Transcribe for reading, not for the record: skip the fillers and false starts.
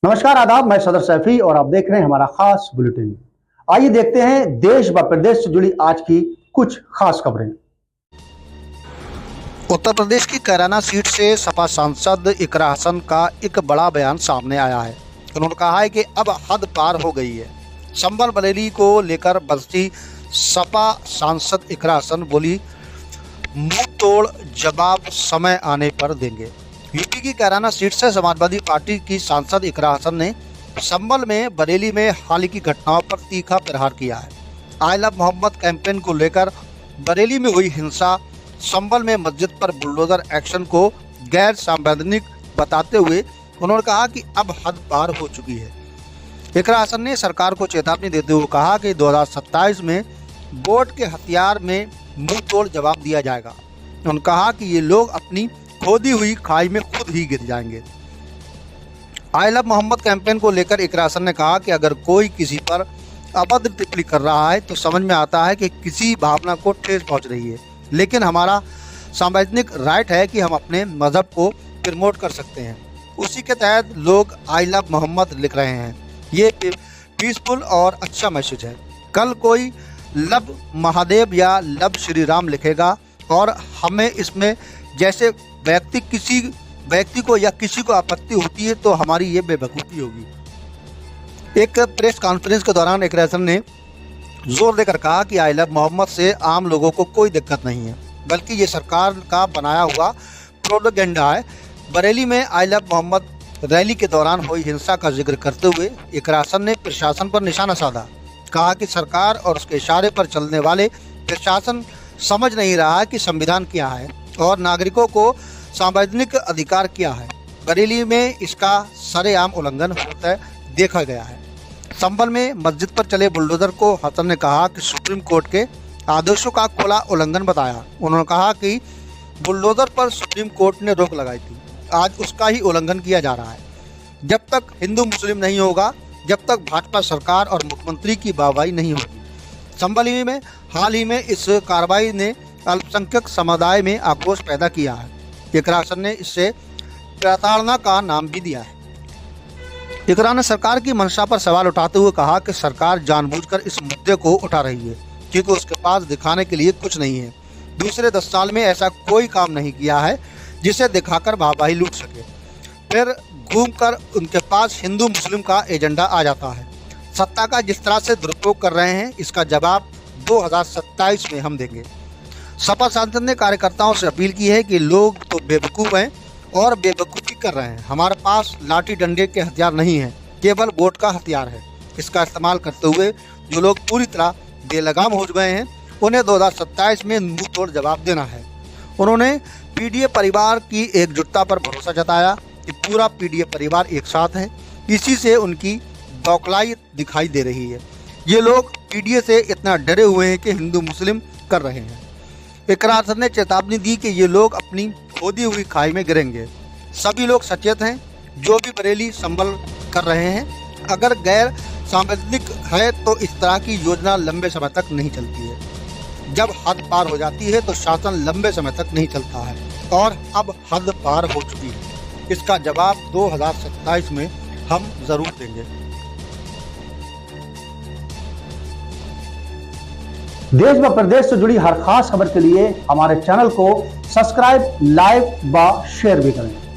नमस्कार, आदाब। मैं सदर सैफी और आप देख रहे हैं हमारा खास बुलेटिन। आइए देखते हैं देश व प्रदेश से जुड़ी आज की कुछ खास खबरें। उत्तर प्रदेश की कैराना सीट से सपा सांसद इकरा हसन का एक बड़ा बयान सामने आया है। उन्होंने कहा है कि अब हद पार हो गई है। संभल बरेली को लेकर बस्ती सपा सांसद इकरा हसन बोली, मुंह तोड़ जवाब समय आने पर देंगे। यूपी की कैराना सीट से समाजवादी पार्टी की सांसद इकरा हसन ने संभल में बरेली में हाल की घटनाओं पर तीखा प्रहार किया है। आई लव मोहम्मद कैंपेन को लेकर बरेली में हुई हिंसा, संभल में मस्जिद पर बुलडोजर एक्शन को गैर संवैधानिक बताते हुए उन्होंने कहा कि अब हद पार हो चुकी है। इकरा हसन ने सरकार को चेतावनी देते हुए कहा कि 2027 में वोट के हथियार में मुंह तोड़ जवाब दिया जाएगा। उन्होंने कहा कि ये लोग अपनी खोदी हुई खाई में खुद ही गिर जाएंगे। आई लव मोहम्मद कैंपेन को लेकर इकरा हसन ने कहा कि अगर कोई किसी पर अभद्र टिप्पणी कर रहा है तो समझ में आता है कि किसी भावना को ठेस पहुंच रही है, लेकिन हमारा संवैधानिक राइट है कि हम अपने मजहब को प्रमोट कर सकते हैं। उसी के तहत लोग आई लव मोहम्मद लिख रहे हैं। ये पीसफुल और अच्छा मैसेज है। कल कोई लव महादेव या लव श्री राम लिखेगा और हमें इसमें जैसे किसी व्यक्ति को या किसी को आपत्ति होती है तो हमारी ये बेवकूफ़ी होगी। एक प्रेस कॉन्फ्रेंस के दौरान इकरा हसन ने जोर देकर कहा कि आई लव मोहम्मद से आम लोगों को कोई दिक्कत नहीं है, बल्कि ये सरकार का बनाया हुआ प्रोपेगेंडा है। बरेली में आई लव मोहम्मद रैली के दौरान हुई हिंसा का जिक्र करते हुए इकरा हसन ने प्रशासन पर निशाना साधा। कहा कि सरकार और उसके इशारे पर चलने वाले प्रशासन समझ नहीं रहा है कि संविधान क्या है और नागरिकों को संवैधानिक अधिकार क्या है। बरेली में इसका सरेआम उल्लंघन होता देखा गया है। संभल में मस्जिद पर चले बुलडोजर को हसन ने कहा कि सुप्रीम कोर्ट के आदेशों का खुला उल्लंघन बताया। उन्होंने कहा कि बुलडोजर पर सुप्रीम कोर्ट ने रोक लगाई थी, आज उसका ही उल्लंघन किया जा रहा है। जब तक हिंदू मुस्लिम नहीं होगा, जब तक भाजपा सरकार और मुख्यमंत्री की वाहवाही नहीं होगी। संभल में हाल ही में इस कार्रवाई ने अल्पसंख्यक समुदाय में आक्रोश पैदा किया है। इकरा हसन ने इससे प्रताड़ना का नाम भी दिया है। इकरा ने सरकार की मंशा पर सवाल उठाते हुए कहा कि सरकार जानबूझकर इस मुद्दे को उठा रही है क्योंकि उसके पास दिखाने के लिए कुछ नहीं है। दूसरे 10 साल में ऐसा कोई काम नहीं किया है जिसे दिखाकर वाहवाही लूट सके, फिर घूमकर उनके पास हिंदू मुस्लिम का एजेंडा आ जाता है। सत्ता का जिस तरह से दुरुपयोग कर रहे हैं, इसका जवाब 2027 में हम देंगे। सपा सांसद ने कार्यकर्ताओं से अपील की है कि लोग तो बेवकूफ़ हैं और बेवकूफ़ी कर रहे हैं। हमारे पास लाठी डंडे के हथियार नहीं है, केवल वोट का हथियार है। इसका इस्तेमाल करते हुए जो लोग पूरी तरह बेलगाम हो गए हैं, उन्हें 2027 में मुंह तोड़ जवाब देना है। उन्होंने पीडीए परिवार की एकजुटता पर भरोसा जताया कि पूरा पीडीए परिवार एक साथ है। इसी से उनकी बौखलाई दिखाई दे रही है। ये लोग पीडीए से इतना डरे हुए हैं कि हिंदू मुस्लिम कर रहे हैं। इकरा हसन ने चेतावनी दी कि ये लोग अपनी खोदी हुई खाई में गिरेंगे। सभी लोग सचेत हैं जो भी बरेली संभल कर रहे हैं। अगर गैर संवैधानिक है तो इस तरह की योजना लंबे समय तक नहीं चलती है। जब हद पार हो जाती है तो शासन लंबे समय तक नहीं चलता है और अब हद पार हो चुकी है। इसका जवाब 2027 में हम जरूर देंगे। देश व प्रदेश से जुड़ी हर खास खबर के लिए हमारे चैनल को सब्सक्राइब, लाइक व शेयर भी करें।